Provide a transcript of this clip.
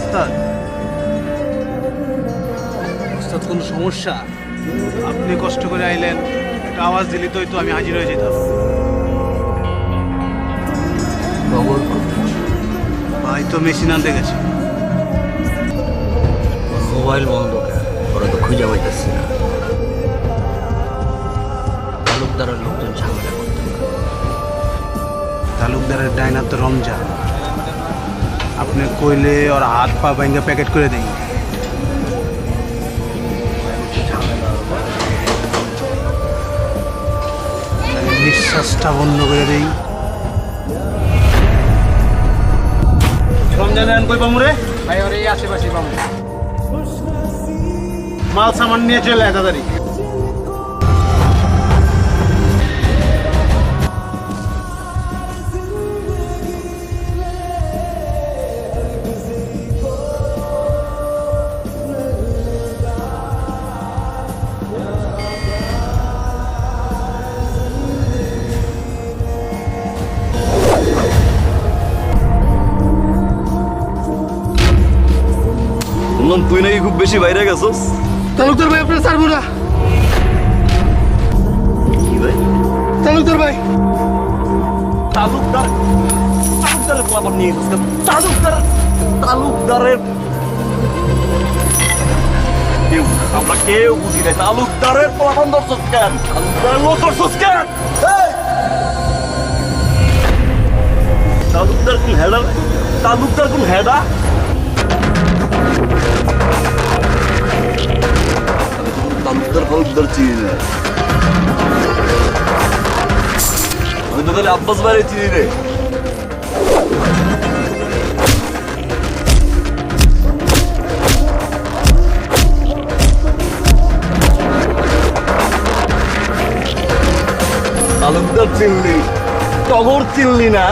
ওস্তাদ? ওস্তাদ কোনো সমস্যা? আপনি কষ্ট করে আইলেন, একটা আওয়াজ দিলি তো আমি হাজির হয়ে যেতাম। ভাই তো মেশিন আনতে গেছে। মোবাইল বন্ধ কেন? ওরা তো খুঁজে পাইতেছি না। তালুকদারের লোকজন ঝামেলা করতে। তালুকদারের ডাইনার তো রমজান, আপনি কইলে ওর হাত পা ভেঙে প্যাকেট করে দিই। নিঃশ্বাসটা বন্ধ করে দিই। রমজানে আন কই পামু রে? ভাই ওর এই আশেপাশে পাবো। মাল সামান নিয়ে চলে আয় তাড়াতাড়ি। বললাম তুই নাকি খুব বেশি বাইরে গেছস। তালুকদার ভাই আপনার ছাড়বো না। কি ভাই? তালুকদার ভাই, তালুকদারের খবর নিয়ে গেছিস তালুকদারের আমরা কেউ বুঝি নাই। তালুকদারের প্রমাণ দর্শক কেন? তালুকদারের লোক দর্শক কেন? তালুকদার কোন হেডা? তালুকদার কোন হেডা? তালুকদার চিনি না। আমি তো তাহলে আব্বাস ভাইরে চিনি রে। তালুকদার চিনলি, টগর চিনলি না?